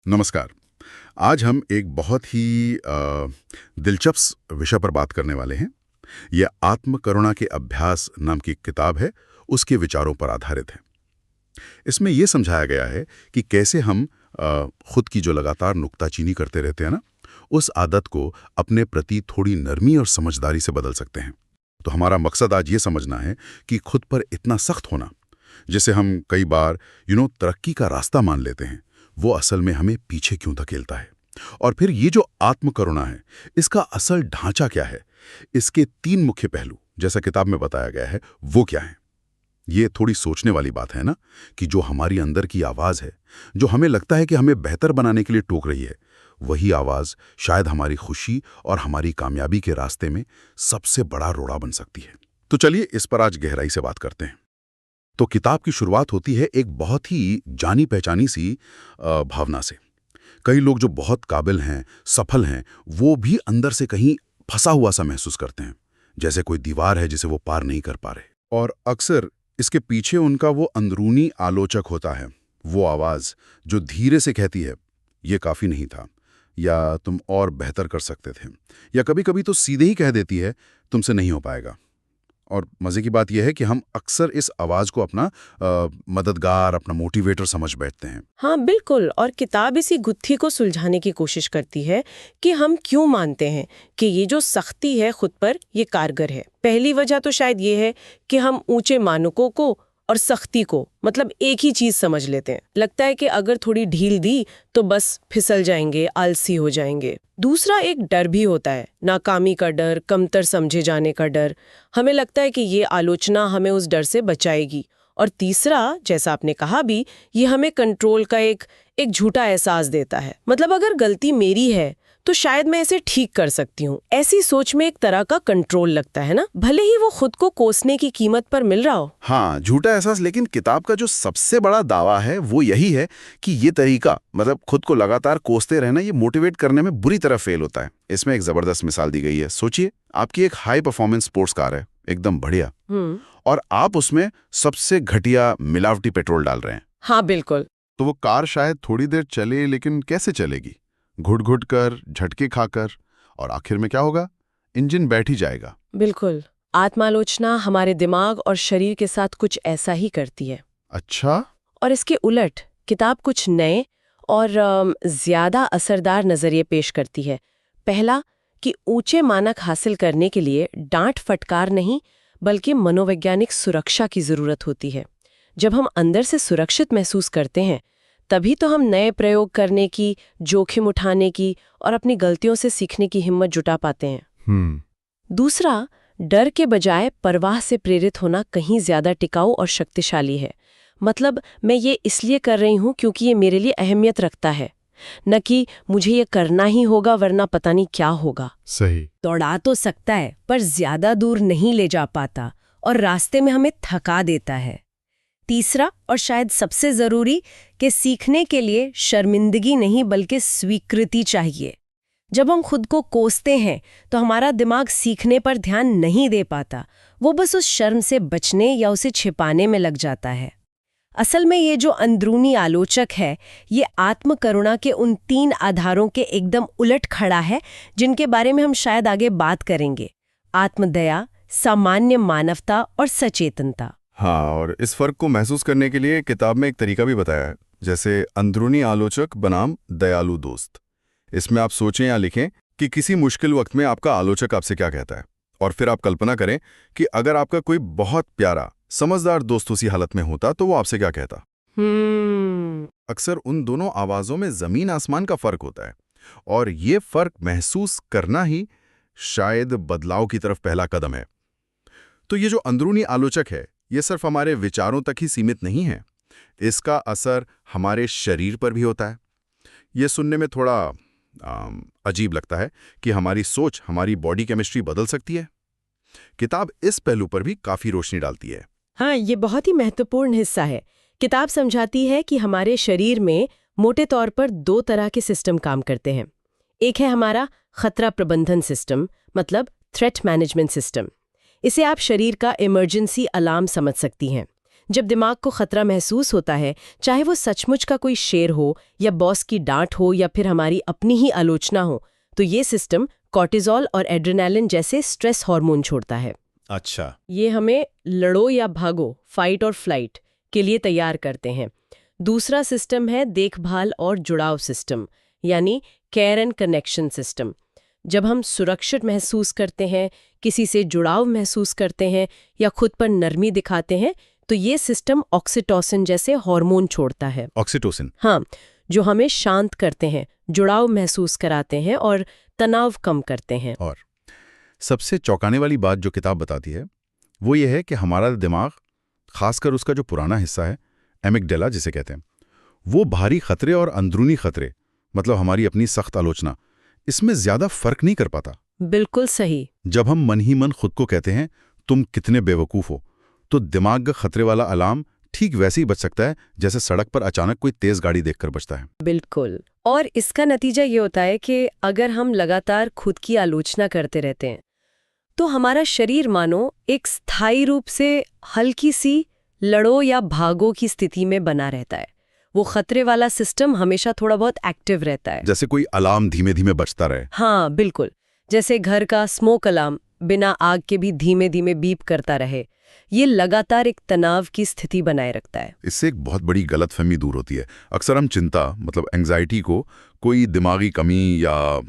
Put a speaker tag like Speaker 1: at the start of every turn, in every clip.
Speaker 1: नमस्कार। आज हम एक बहुत ही दिलचस्प विषय पर बात करने वाले हैं। यह आत्मकरुणा के अभ्यास नाम की एक किताब है, उसके विचारों पर आधारित है। इसमें यह समझाया गया है कि कैसे हम खुद की जो लगातार नुक्ताचीनी करते रहते हैं ना, उस आदत को अपने प्रति थोड़ी नरमी और समझदारी से बदल सकते हैं। तो हमारा मकसद आज ये समझना है कि खुद पर इतना सख्त होना, जिसे हम कई बार तरक्की का रास्ता मान लेते हैं, वो असल में हमें पीछे क्यों धकेलता है। और फिर ये जो आत्मकरुणा है, इसका असल ढांचा क्या है, इसके 3 मुख्य पहलू जैसा किताब में बताया गया है, वो क्या है। ये थोड़ी सोचने वाली बात है ना, कि जो हमारी अंदर की आवाज़ है, जो हमें लगता है कि हमें बेहतर बनाने के लिए टोक रही है, वही आवाज़ शायद हमारी खुशी और हमारी कामयाबी के रास्ते में सबसे बड़ा रोड़ा बन सकती है। तो चलिए इस पर आज गहराई से बात करते हैं। तो किताब की शुरुआत होती है एक बहुत ही जानी पहचानी सी भावना से। कई लोग जो बहुत काबिल हैं, सफल हैं, वो भी अंदर से कहीं फंसा हुआ सा महसूस करते हैं, जैसे कोई दीवार है जिसे वो पार नहीं कर पा रहे। और अक्सर इसके पीछे उनका वो अंदरूनी आलोचक होता है, वो आवाज़ जो धीरे से कहती है, ये काफ़ी नहीं था, या तुम और बेहतर कर सकते थे, या कभी-कभी तो सीधे ही कह देती है, तुमसे नहीं हो पाएगा। और मज़े की बात यह है कि हम अक्सर इस आवाज़ को अपना मददगार, अपना मोटिवेटर समझ बैठते हैं।
Speaker 2: हाँ बिल्कुल, और किताब इसी गुत्थी को सुलझाने की कोशिश करती है कि हम क्यों मानते हैं कि ये जो सख्ती है खुद पर, ये कारगर है। पहली वजह तो शायद ये है कि हम ऊंचे मानकों को और सख्ती को मतलब एक ही चीज समझ लेते हैं। लगता है कि अगर थोड़ी ढील दी तो बस फिसल जाएंगे, आलसी हो जाएंगे। दूसरा एक डर भी होता है, नाकामी का डर, कमतर समझे जाने का डर। हमें लगता है कि ये आलोचना हमें उस डर से बचाएगी। और तीसरा, जैसा आपने कहा भी, ये हमें कंट्रोल का एक झूठा एहसास देता है। मतलब अगर गलती मेरी है तो शायद मैं इसे ठीक कर सकती हूँ। ऐसी सोच में एक तरह का कंट्रोल लगता है ना, भले ही वो खुद को कोसने की कीमत पर मिल रहा हो।
Speaker 3: हाँ, झूठा एहसास। लेकिन किताब का जो सबसे बड़ा दावा है वो यही है कि ये तरीका, मतलब खुद को लगातार कोसते रहना, ये मोटिवेट करने में बुरी तरह फेल होता है। इसमें एक जबरदस्त मिसाल दी गई है। सोचिए, आपकी एक हाई परफॉर्मेंस स्पोर्ट्स कार है, एकदम बढ़िया, और आप उसमें सबसे घटिया मिलावटी पेट्रोल डाल रहे हैं।
Speaker 2: हाँ बिल्कुल।
Speaker 3: तो वो कार शायद थोड़ी देर चले, लेकिन कैसे चलेगी? घुट घुट कर, झटके खाकर, और आखिर में क्या होगा? इंजन बैठ ही जाएगा।
Speaker 2: बिल्कुल, आत्मालोचना हमारे दिमाग और शरीर के साथ कुछ ऐसा ही करती है।
Speaker 3: अच्छा।
Speaker 2: और इसके उलट किताब कुछ नए और ज्यादा असरदार नजरिए पेश करती है। पहला, कि ऊंचे मानक हासिल करने के लिए डांट फटकार नहीं, बल्कि मनोवैज्ञानिक सुरक्षा की जरूरत होती है। जब हम अंदर से सुरक्षित महसूस करते हैं, तभी तो हम नए प्रयोग करने की, जोखिम उठाने की और अपनी गलतियों से सीखने की हिम्मत जुटा पाते हैं। दूसरा, डर के बजाय परवाह से प्रेरित होना कहीं ज्यादा टिकाऊ और शक्तिशाली है। मतलब मैं ये इसलिए कर रही हूँ क्योंकि ये मेरे लिए अहमियत रखता है, न कि मुझे ये करना ही होगा वरना पता नहीं क्या होगा।
Speaker 3: सही।
Speaker 4: दौड़ा तो सकता है पर ज्यादा दूर नहीं ले जा पाता और रास्ते में हमें थका देता है। तीसरा और शायद सबसे जरूरी, कि सीखने के लिए शर्मिंदगी नहीं बल्कि स्वीकृति चाहिए। जब हम खुद को कोसते हैं तो हमारा दिमाग सीखने पर ध्यान नहीं दे पाता, वो बस उस शर्म से बचने या उसे छिपाने में लग जाता है। असल में ये जो अंदरूनी आलोचक है, ये आत्मकरुणा के उन 3 आधारों के एकदम उलट खड़ा है, जिनके बारे में हम शायद आगे बात करेंगे। आत्मदया, सामान्य मानवता और सचेतनता।
Speaker 3: हाँ, और इस फर्क को महसूस करने के लिए किताब में एक तरीका भी बताया है, जैसे अंदरूनी आलोचक बनाम दयालु दोस्त। इसमें आप सोचें या लिखें कि किसी मुश्किल वक्त में आपका आलोचक आपसे क्या कहता है, और फिर आप कल्पना करें कि अगर आपका कोई बहुत प्यारा, समझदार दोस्त उसी हालत में होता तो वो आपसे क्या कहता। अक्सर उन दोनों आवाजों में जमीन आसमान का फर्क होता है, और ये फर्क महसूस करना ही शायद बदलाव की तरफ पहला कदम है। तो ये जो अंदरूनी आलोचक है, ये सिर्फ हमारे विचारों तक ही सीमित नहीं है, इसका असर हमारे शरीर पर भी होता है। ये सुनने में थोड़ा अजीब लगता है कि हमारी सोच, हमारी बॉडी केमिस्ट्री बदल सकती है। किताब इस पहलू पर भी काफी रोशनी डालती है।
Speaker 2: हाँ, ये बहुत ही महत्वपूर्ण हिस्सा है। किताब समझाती है कि हमारे शरीर में मोटे तौर पर 2 तरह के सिस्टम काम करते हैं। एक है हमारा खतरा प्रबंधन सिस्टम, मतलब थ्रेट मैनेजमेंट सिस्टम। इसे आप शरीर का इमरजेंसी अलार्म समझ सकती हैं। जब दिमाग को खतरा महसूस होता है, चाहे वो सचमुच का कोई शेर हो या बॉस की डांट हो या फिर हमारी अपनी ही आलोचना हो, तो ये सिस्टम कॉर्टिसोल और एड्रेनालिन जैसे स्ट्रेस हार्मोन छोड़ता है।
Speaker 5: अच्छा।
Speaker 2: ये हमें लड़ो या भागो, फाइट और फ्लाइट के लिए तैयार करते हैं। दूसरा सिस्टम है देखभाल और जुड़ाव सिस्टम, यानी केयर एंड कनेक्शन सिस्टम। जब हम सुरक्षित महसूस करते हैं, किसी से जुड़ाव महसूस करते हैं या खुद पर नरमी दिखाते हैं, तो ये सिस्टम ऑक्सीटोसिन जैसे हार्मोन छोड़ता है।
Speaker 5: ऑक्सीटोसिन।
Speaker 2: हाँ, जो हमें शांत करते हैं, जुड़ाव महसूस कराते हैं और तनाव कम करते हैं।
Speaker 1: और सबसे चौंकाने वाली बात जो किताब बताती है वो ये है कि हमारा दिमाग, खासकर उसका जो पुराना हिस्सा है, एमिगडाला जिसे कहते हैं, वो भारी खतरे और अंदरूनी खतरे, मतलब हमारी अपनी सख्त आलोचना, इसमें ज्यादा फर्क नहीं कर पाता।
Speaker 2: बिल्कुल सही।
Speaker 1: जब हम मन ही मन खुद को कहते हैं तुम कितने बेवकूफ हो, तो दिमाग का खतरे वाला अलार्म ठीक वैसे ही बज सकता है जैसे सड़क पर अचानक कोई तेज गाड़ी देखकर बजता है।
Speaker 2: बिल्कुल। और इसका नतीजा ये होता है कि अगर हम लगातार खुद की आलोचना करते रहते हैं, तो हमारा शरीर मानो एक स्थायी रूप से हल्की सी लड़ो या भागो की स्थिति में बना रहता है। वो खतरे वाला सिस्टम हमेशा थोड़ा बहुत एक्टिव रहता है।
Speaker 1: जैसे कोई अलार्म धीमे धीमे बजता रहे।
Speaker 2: हाँ, बिल्कुल। जैसे घर का स्मोक अलार्म बिना आग के भी धीमे धीमे बीप करता रहे। ये लगातार एक तनाव की स्थिति बनाए रखता है।
Speaker 1: इससे एक बहुत बड़ी गलतफहमी दूर होती है। अक्सर हम चिंता, मतलब एंग्जाइटी को कोई दिमागी कमी या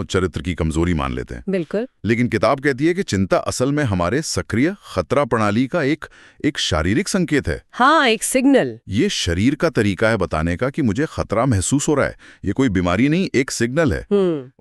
Speaker 1: चरित्र की कमजोरी मान लेते हैं।
Speaker 2: बिल्कुल।
Speaker 1: लेकिन किताब कहती है कि चिंता असल में हमारे सक्रिय खतरा प्रणाली का एक शारीरिक संकेत है।
Speaker 2: हाँ, एक सिग्नल।
Speaker 1: ये शरीर का तरीका है बताने का कि मुझे खतरा महसूस हो रहा है। ये कोई बीमारी नहीं, एक सिग्नल है।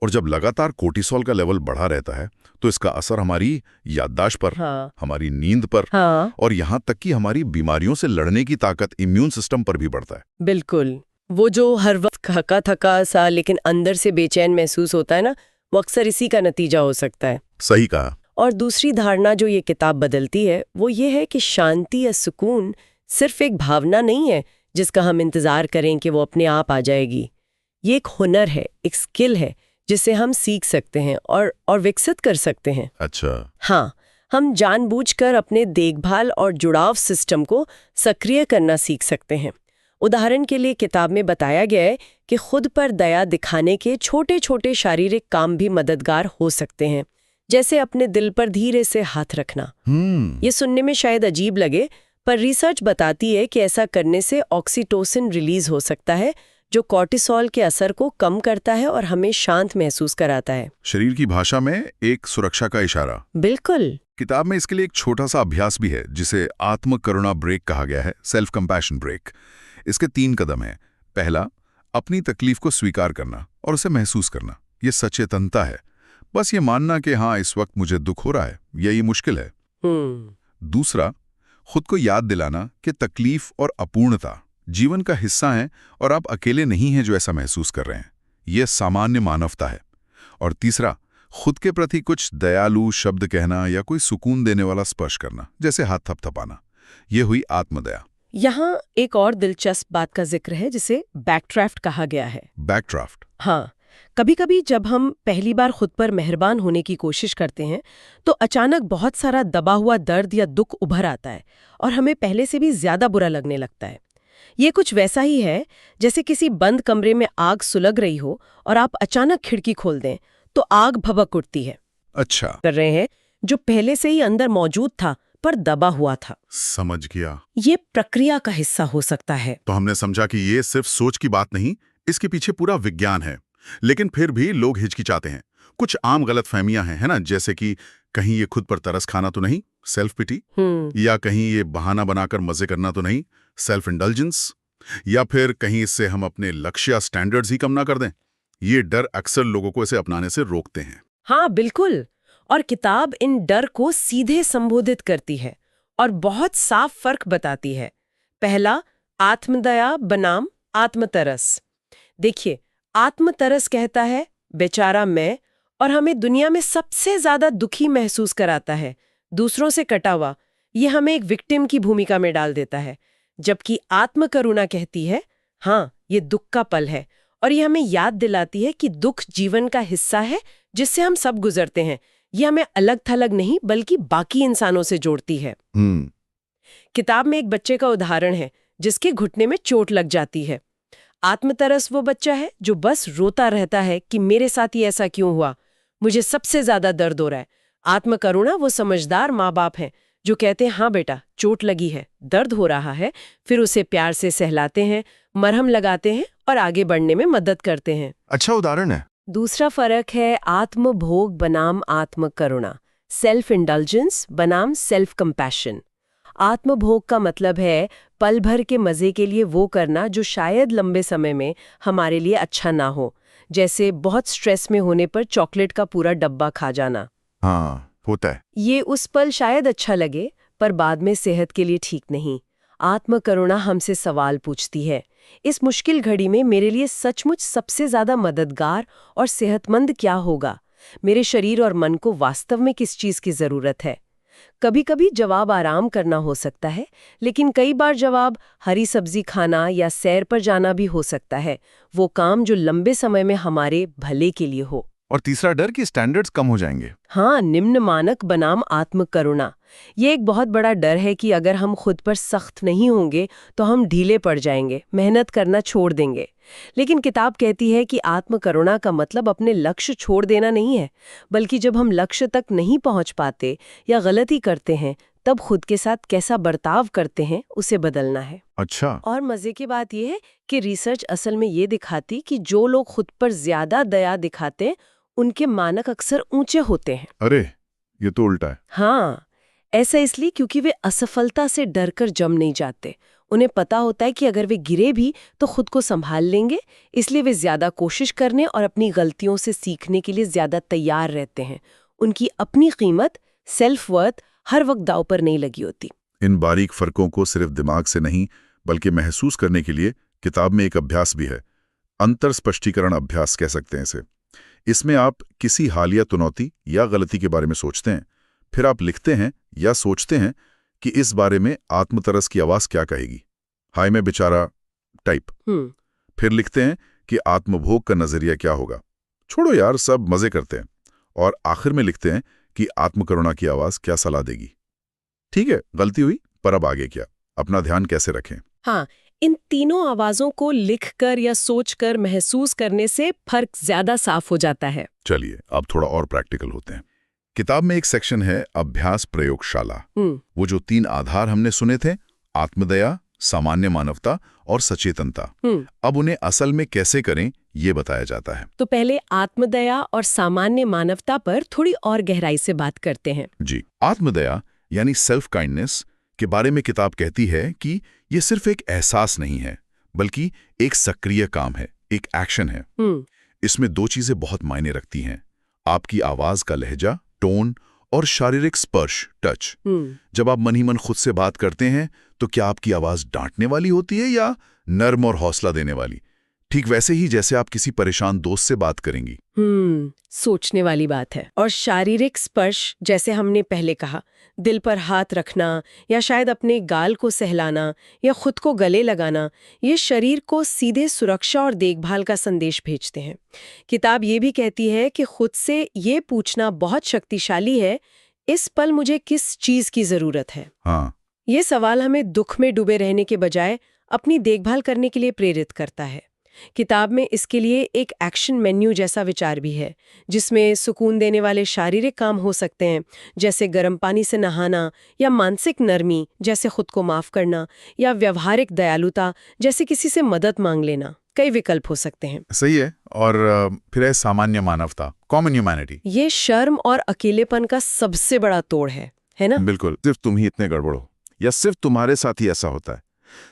Speaker 1: और जब लगातार कोर्टिसोल का लेवल बढ़ा रहता है, तो इसका असर हमारी याददाश्त पर,
Speaker 2: हाँ।
Speaker 1: हमारी नींद पर,
Speaker 2: हाँ।
Speaker 1: और यहाँ तक कि हमारी बीमारियों से लड़ने की ताकत, इम्यून सिस्टम पर भी बढ़ता है।
Speaker 2: बिल्कुल। वो जो हर वक्त थका थका सा लेकिन अंदर से बेचैन महसूस होता है ना, वो अक्सर इसी का नतीजा हो सकता है।
Speaker 1: सही कहा।
Speaker 2: और दूसरी धारणा जो ये किताब बदलती है वो ये है कि शांति या सुकून सिर्फ एक भावना नहीं है जिसका हम इंतजार करें कि वो अपने आप आ जाएगी। ये एक हुनर है, एक स्किल है जिसे हम सीख सकते हैं और विकसित कर सकते हैं।
Speaker 1: अच्छा।
Speaker 2: हाँ, हम जानबूझकर अपने देखभाल और जुड़ाव सिस्टम को सक्रिय करना सीख सकते हैं। उदाहरण के लिए किताब में बताया गया है कि खुद पर दया दिखाने के छोटे छोटे शारीरिक काम भी मददगार हो सकते हैं, जैसे अपने दिल पर धीरे से हाथ रखना। ये सुनने में शायद अजीब लगे, पर रिसर्च बताती है कि ऐसा करने से ऑक्सीटोसिन रिलीज हो सकता है, जो कॉर्टिसोल के असर को कम करता है और हमें शांत महसूस कराता है।
Speaker 1: शरीर की भाषा में एक सुरक्षा का इशारा।
Speaker 2: बिल्कुल।
Speaker 1: किताब में इसके लिए एक छोटा सा अभ्यास भी है जिसे आत्म करुणा ब्रेक कहा गया है, सेल्फ कंपैशन ब्रेक। इसके 3 कदम हैं। पहला, अपनी तकलीफ को स्वीकार करना और उसे महसूस करना। ये सचेतनता है, बस ये मानना कि हाँ, इस वक्त मुझे दुख हो रहा है, यही मुश्किल है। दूसरा, खुद को याद दिलाना कि तकलीफ और अपूर्णता जीवन का हिस्सा है और आप अकेले नहीं हैं जो ऐसा महसूस कर रहे हैं। यह सामान्य मानवता है। और तीसरा, खुद के प्रति कुछ दयालु शब्द कहना या कोई सुकून देने वाला स्पर्श करना, जैसे हाथ थपथपाना। यह हुई आत्मदया।
Speaker 2: यहाँ एक और दिलचस्प बात का जिक्र है जिसे बैकड्राफ्ट कहा गया है।
Speaker 1: बैकड्राफ्ट?
Speaker 2: हाँ, कभी-कभी जब हम पहली बार खुद पर मेहरबान होने की कोशिश करते हैं, तो अचानक बहुत सारा दबा हुआ दर्द या दुख उभर आता है और हमें पहले से भी ज्यादा बुरा लगने लगता है। ये कुछ वैसा ही है जैसे किसी बंद कमरे में आग सुलग रही हो और आप अचानक खिड़की खोल दें तो आग भभक उठती है।
Speaker 1: अच्छा।
Speaker 2: कर रहे हैं जो पहले से ही अंदर मौजूद था पर दबा हुआ था।
Speaker 1: समझ गया।
Speaker 2: ये प्रक्रिया का हिस्सा हो सकता है।
Speaker 1: तो हमने समझा कि ये सिर्फ सोच की बात नहीं, इसके पीछे पूरा विज्ञान है। लेकिन फिर भी लोग हिचकिचाते हैं। कुछ आम गलतफहमियां हैं, है ना? जैसे कि कहीं ये खुद पर तरस खाना तो नहीं, सेल्फ पिटी, या कहीं ये बहाना बनाकर मजे करना तो नहीं, सेल्फ इंडल्जेंस, या फिर कहीं इससे हम अपने लक्ष्य या स्टैंडर्ड्स ही कम ना कर दें। ये डर अक्सर लोगों को इसे अपनाने से रोकते हैं।
Speaker 2: हाँ, बिल्कुल। और किताब इन डर को सीधे संबोधित करती है और बहुत साफ फर्क बताती है। पहला, आत्मदया बनाम आत्मतरस। देखिए, आत्मतरस कहता है बेचारा मैं, और हमें दुनिया में सबसे ज्यादा दुखी महसूस कराता है, दूसरों से कटा हुआ। ये हमें एक विक्टिम की भूमिका में डाल देता है। जबकि आत्मकरुणा कहती है हाँ, ये दुख का पल है और ये हमें याद दिलाती है कि दुख जीवन का हिस्सा है जिससे हम सब गुजरते हैं। ये हमें अलग थलग नहीं बल्कि बाकी इंसानों से जोड़ती है। किताब में एक बच्चे का उदाहरण है जिसके घुटने में चोट लग जाती है। आत्मतरस वो बच्चा है जो बस रोता रहता है कि मेरे साथ ही ऐसा क्यों हुआ, मुझे सबसे ज्यादा दर्द हो रहा है। आत्मकरुणा वो समझदार माँ बाप हैं जो कहते हैं हाँ बेटा चोट लगी है, दर्द हो रहा है, फिर उसे प्यार से सहलाते हैं, मरहम लगाते हैं और आगे बढ़ने में मदद करते हैं।
Speaker 3: अच्छा उदाहरण है।
Speaker 2: दूसरा फर्क है आत्मभोग बनाम आत्मकरुणा, सेल्फ इंडल्जेंस बनाम सेल्फ कंपैशन। आत्मभोग का मतलब है पल भर के मजे के लिए वो करना जो शायद लंबे समय में हमारे लिए अच्छा ना हो, जैसे बहुत स्ट्रेस में होने पर चॉकलेट का पूरा डब्बा खा जाना।
Speaker 3: हाँ, होता है।
Speaker 2: ये उस पल शायद अच्छा लगे पर बाद में सेहत के लिए ठीक नहीं। आत्मकरुणा हमसे सवाल पूछती है, इस मुश्किल घड़ी में मेरे लिए सचमुच सबसे ज्यादा मददगार और सेहतमंद क्या होगा? मेरे शरीर और मन को वास्तव में किस चीज की जरूरत है? कभी कभी जवाब आराम करना हो सकता है, लेकिन कई बार जवाब हरी सब्जी खाना या सैर पर जाना भी हो सकता है, वो काम जो लंबे समय में हमारे भले के लिए हो।
Speaker 3: और तीसरा डर कि स्टैंडर्ड्स कम हो जाएंगे।
Speaker 2: हाँ, निम्न मानक बनाम आत्मकरुणा। ये एक बहुत बड़ा डर है कि अगर हम खुद पर सख्त नहीं होंगे तो हम ढीले पड़ जाएंगे, मेहनत करना छोड़ देंगे। लेकिन किताब कहती है कि आत्मकरुणा का मतलब अपने लक्ष्य छोड़ देना नहीं है, बल्कि जब हम लक्ष्य तक नहीं पहुंच पाते या गलती करते हैं तब खुद के साथ कैसा बर्ताव करते हैं उसे बदलना है।
Speaker 3: अच्छा।
Speaker 2: और मजे की बात यह है कि रिसर्च असल में ये दिखाती कि जो लोग खुद पर ज्यादा दया दिखाते उनके मानक अक्सर ऊंचे होते हैं।
Speaker 3: अरे, ये तो उल्टा है।
Speaker 2: हाँ, ऐसा इसलिए क्योंकि वे असफलता से डरकर जम नहीं जाते। उन्हें पता होता है कि अगर वे गिरे भी तो खुद को संभाल लेंगे, इसलिए वे ज्यादा कोशिश करने और अपनी गलतियों से सीखने के लिए ज्यादा तैयार रहते हैं। उनकी अपनी कीमत, सेल्फ वर्थ हर वक्त दांव पर नहीं लगी होती।
Speaker 1: इन बारीक फर्कों को सिर्फ दिमाग से नहीं बल्कि महसूस करने के लिए किताब में एक अभ्यास भी है। अंतर स्पष्टीकरण अभ्यास कह सकते हैं इसे। इसमें आप किसी हालिया चुनौती या गलती के बारे में सोचते हैं, फिर आप लिखते हैं या सोचते हैं कि इस बारे में आत्मतरस की आवाज क्या कहेगी, हाय मैं बेचारा टाइप। फिर लिखते हैं कि आत्मभोग का नजरिया क्या होगा, छोड़ो यार सब मजे करते हैं। और आखिर में लिखते हैं कि आत्मकरुणा की आवाज क्या सलाह देगी। ठीक है, गलती हुई पर अब आगे क्या, अपना ध्यान कैसे रखें।
Speaker 2: हाँ, इन तीनों आवाजों को लिखकर या सोचकर महसूस करने से फर्क ज्यादा साफ हो जाता है।
Speaker 1: चलिए अब थोड़ा और प्रैक्टिकल होते हैं। किताब में एक सेक्शन है अभ्यास प्रयोगशाला। वो जो 3 आधार हमने सुने थे, आत्मदया, सामान्य मानवता और सचेतनता, अब उन्हें असल में कैसे करें ये बताया जाता है।
Speaker 2: तो पहले आत्मदया और सामान्य मानवता पर थोड़ी और गहराई से बात करते हैं।
Speaker 1: जी, आत्मदया यानी सेल्फ काइंडनेस के बारे में किताब कहती है कि ये सिर्फ एक एहसास नहीं है, बल्कि एक सक्रिय काम है, एक एक्शन है। इसमें 2 चीजें बहुत मायने रखती हैं, आपकी आवाज का लहजा, टोन, और शारीरिक स्पर्श, टच। जब आप मन ही मन खुद से बात करते हैं तो क्या आपकी आवाज डांटने वाली होती है या नर्म और हौसला देने वाली? ठीक वैसे ही जैसे आप किसी परेशान दोस्त से बात करेंगी।
Speaker 2: सोचने वाली बात है। और शारीरिक स्पर्श, जैसे हमने पहले कहा, दिल पर हाथ रखना या शायद अपने गाल को सहलाना या खुद को गले लगाना, ये शरीर को सीधे सुरक्षा और देखभाल का संदेश भेजते हैं। किताब ये भी कहती है कि खुद से ये पूछना बहुत शक्तिशाली है, इस पल मुझे किस चीज की जरूरत है।
Speaker 1: हाँ,
Speaker 2: ये सवाल हमें दुख में डूबे रहने के बजाय अपनी देखभाल करने के लिए प्रेरित करता है। किताब में इसके लिए एक एक्शन मेन्यू जैसा विचार भी है, जिसमें सुकून देने वाले शारीरिक काम हो सकते हैं, जैसे गर्म पानी से नहाना, या मानसिक नरमी जैसे खुद को माफ करना, या व्यवहारिक दयालुता जैसे किसी से मदद मांग लेना। कई विकल्प हो सकते हैं।
Speaker 3: सही है। और फिर है सामान्य मानवता, कॉमन ह्यूमैनिटी।
Speaker 2: ये शर्म और अकेलेपन का सबसे बड़ा तोड़ है ना?
Speaker 3: बिल्कुल, सिर्फ तुम ही इतने गड़बड़ हो या सिर्फ तुम्हारे साथ ही ऐसा होता है।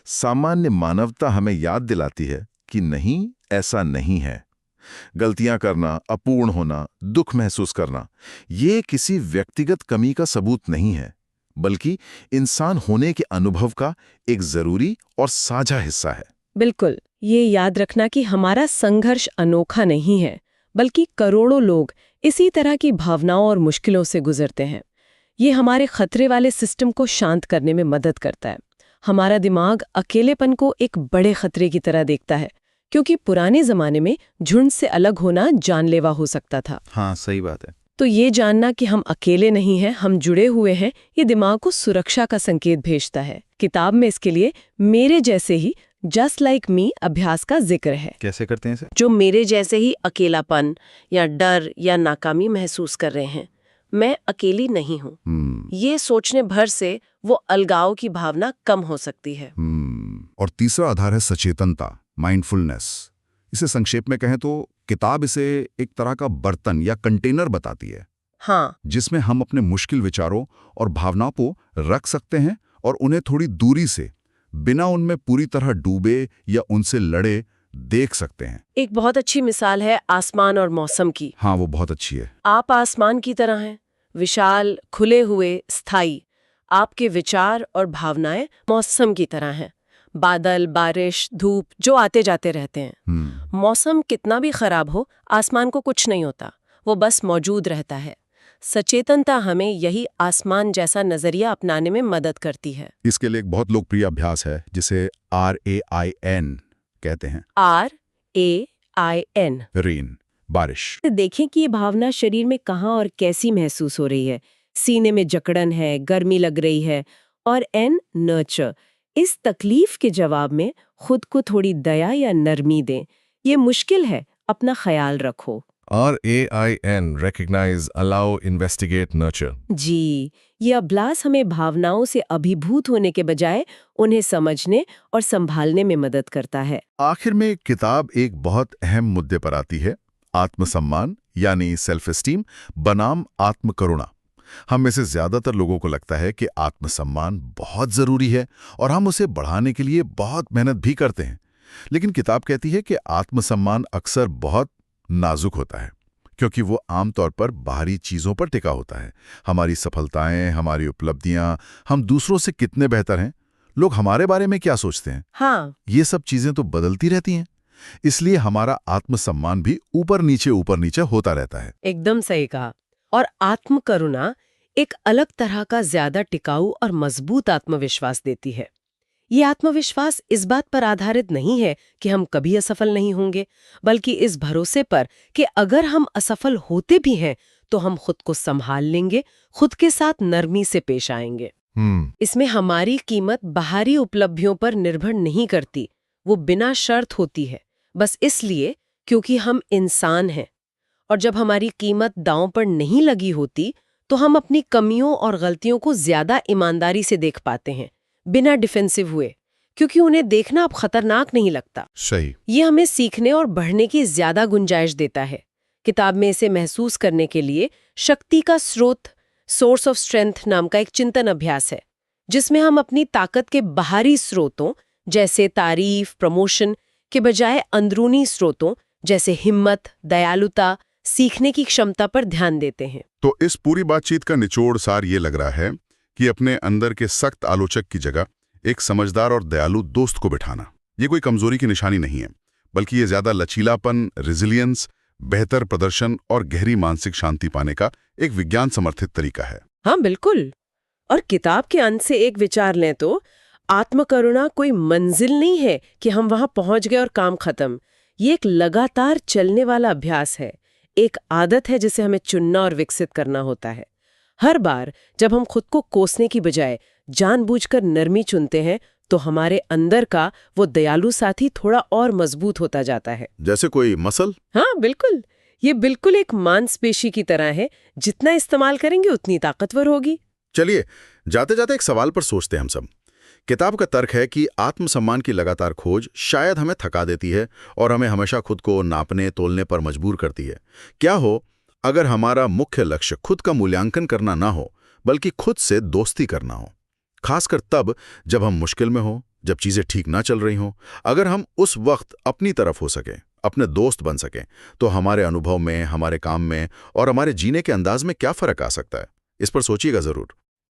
Speaker 3: सामान्य मानवता हमें याद दिलाती है कि नहीं, ऐसा नहीं है। गलतियां करना, अपूर्ण होना, दुख महसूस करना, ये किसी व्यक्तिगत कमी का सबूत नहीं है, बल्कि इंसान होने के अनुभव का एक जरूरी और साझा हिस्सा है।
Speaker 2: बिल्कुल, ये याद रखना कि हमारा संघर्ष अनोखा नहीं है, बल्कि करोड़ों लोग इसी तरह की भावनाओं और मुश्किलों से गुजरते हैं। ये हमारे खतरे वाले सिस्टम को शांत करने में मदद करता है। हमारा दिमाग अकेलेपन को एक बड़े खतरे की तरह देखता है, क्योंकि पुराने जमाने में झुंड से अलग होना जानलेवा हो सकता था।
Speaker 3: हाँ, सही बात है।
Speaker 2: तो ये जानना कि हम अकेले नहीं हैं, हम जुड़े हुए हैं, ये दिमाग को सुरक्षा का संकेत भेजता है। किताब में इसके लिए मेरे जैसे ही जस्ट लाइक मी अभ्यास का जिक्र है।
Speaker 3: कैसे करते हैं इसे?
Speaker 2: जो मेरे जैसे ही अकेलापन या डर या नाकामी महसूस कर रहे हैं, मैं अकेली नहीं हूँ, ये सोचने भर से वो अलगाव की भावना कम हो सकती है।
Speaker 1: और तीसरा आधार है सचेतनता, माइंडफुलनेस। इसे संक्षेप में कहें तो किताब इसे एक तरह का बर्तन या कंटेनर बताती है,
Speaker 2: हाँ,
Speaker 1: जिसमें हम अपने मुश्किल विचारों और भावनाओं को रख सकते हैं और उन्हें थोड़ी दूरी से, बिना उनमें पूरी तरह डूबे या उनसे लड़े, देख सकते हैं।
Speaker 2: एक बहुत अच्छी मिसाल है आसमान और मौसम की।
Speaker 1: हाँ, वो बहुत अच्छी है।
Speaker 2: आप आसमान की तरह हैं, विशाल, खुले हुए, स्थायी। आपके विचार और भावनाएं मौसम की तरह हैं, बादल, बारिश, धूप जो आते जाते रहते हैं। मौसम कितना भी खराब हो, आसमान को कुछ नहीं होता, वो बस मौजूद रहता है। सचेतनता हमें यही आसमान जैसा नजरिया अपनाने में मदद करती है।
Speaker 1: इसके लिए एक बहुत लोकप्रिय अभ्यास है जिसे RAIN कहते हैं।
Speaker 2: RAIN।
Speaker 1: रेन, बारिश।
Speaker 4: देखें कि ये भावना शरीर में कहाँ और कैसी महसूस हो रही है। सीने में जकड़न है, गर्मी लग रही है। और N, नर्चर। इस तकलीफ के जवाब में खुद को थोड़ी दया या नरमी दें। ये मुश्किल है, अपना ख्याल रखो।
Speaker 3: RAIN, recognize, allow, investigate, nurture।
Speaker 4: जी, ये अभ्यास हमें भावनाओं से अभिभूत होने के बजाय उन्हें समझने और संभालने में मदद करता है।
Speaker 1: आखिर में किताब एक बहुत अहम मुद्दे पर आती है, आत्मसम्मान यानी सेल्फ एस्टीम बनाम आत्मकरुणा। हम में से ज्यादातर लोगों को लगता है कि आत्मसम्मान बहुत जरूरी है और हम उसे बढ़ाने के लिए बहुत मेहनत भी करते हैं। लेकिन किताब कहती है कि आत्मसम्मान अक्सर बहुत नाजुक होता है, क्योंकि वो आमतौर पर बाहरी चीजों पर टिका होता है। हमारी सफलताएं, हमारी उपलब्धियां, हम दूसरों से कितने बेहतर हैं, लोग हमारे बारे में क्या सोचते हैं,
Speaker 2: हाँ,
Speaker 1: ये सब चीजें तो बदलती रहती हैं। इसलिए हमारा आत्मसम्मान भी ऊपर नीचे होता रहता है।
Speaker 2: एकदम सही कहा। और आत्मकरुणा एक अलग तरह का ज्यादा टिकाऊ और मजबूत आत्मविश्वास देती है। ये आत्मविश्वास इस बात पर आधारित नहीं है कि हम कभी असफल नहीं होंगे, बल्कि इस भरोसे पर कि अगर हम असफल होते भी हैं तो हम खुद को संभाल लेंगे, खुद के साथ नरमी से पेश आएंगे। इसमें हमारी कीमत बाहरी उपलब्धियों पर निर्भर नहीं करती, वो बिना शर्त होती है, बस इसलिए क्योंकि हम इंसान हैं। और जब हमारी कीमत दांव पर नहीं लगी होती तो हम अपनी कमियों और गलतियों को ज्यादा ईमानदारी से देख पाते हैं, बिना डिफेंसिव हुए, क्योंकि उन्हें देखना अब खतरनाक नहीं लगता।
Speaker 1: सही।
Speaker 2: ये हमें सीखने और बढ़ने की ज्यादा गुंजाइश देता है। किताब में इसे महसूस करने के लिए शक्ति का स्रोत, सोर्स ऑफ स्ट्रेंथ नाम का एक चिंतन अभ्यास है, जिसमें हम अपनी ताकत के बाहरी स्रोतों जैसे तारीफ, प्रमोशन के बजाय अंदरूनी स्रोतों जैसे हिम्मत, दयालुता, सीखने की क्षमता पर ध्यान देते हैं।
Speaker 1: तो इस पूरी बातचीत का निचोड़ सार ये लग रहा है कि अपने अंदर के सख्त आलोचक की जगह एक समझदार और दयालु दोस्त को बिठाना, ये कोई कमजोरी की निशानी नहीं है, बल्कि ये ज्यादा लचीलापन, रेजिलियंस, बेहतर प्रदर्शन और गहरी मानसिक शांति पाने का एक विज्ञान समर्थित तरीका है।
Speaker 2: हाँ, बिल्कुल। और किताब के अंत से एक विचार लें तो आत्मकरुणा कोई मंजिल नहीं है कि हम वहां पहुंच गए और काम खत्म। ये एक लगातार चलने वाला अभ्यास है, एक आदत है जिसे हमें चुनना और विकसित करना होता है। हर बार जब हम खुद को कोसने की बजाय जानबूझकर नरमी चुनते हैं तो हमारे अंदर का वो दयालु साथी थोड़ा और मजबूत होता जाता है।
Speaker 1: जैसे कोई मसल?
Speaker 2: हाँ, बिल्कुल। ये बिल्कुल एक मांसपेशी की तरह है, जितना इस्तेमाल करेंगे उतनी ताकतवर होगी।
Speaker 1: चलिए, जाते जाते एक सवाल पर सोचते हैं हम सब। किताब का तर्क है कि आत्मसम्मान की लगातार खोज शायद हमें थका देती है और हमें हमेशा खुद को नापने तोलने पर मजबूर करती है। क्या हो अगर हमारा मुख्य लक्ष्य खुद का मूल्यांकन करना ना हो, बल्कि खुद से दोस्ती करना हो, खासकर तब जब हम मुश्किल में हो, जब चीजें ठीक ना चल रही हों। अगर हम उस वक्त अपनी तरफ हो सकें, अपने दोस्त बन सकें, तो हमारे अनुभव में, हमारे काम में और हमारे जीने के अंदाज में क्या फर्क आ सकता है, इस पर सोचिएगा जरूर।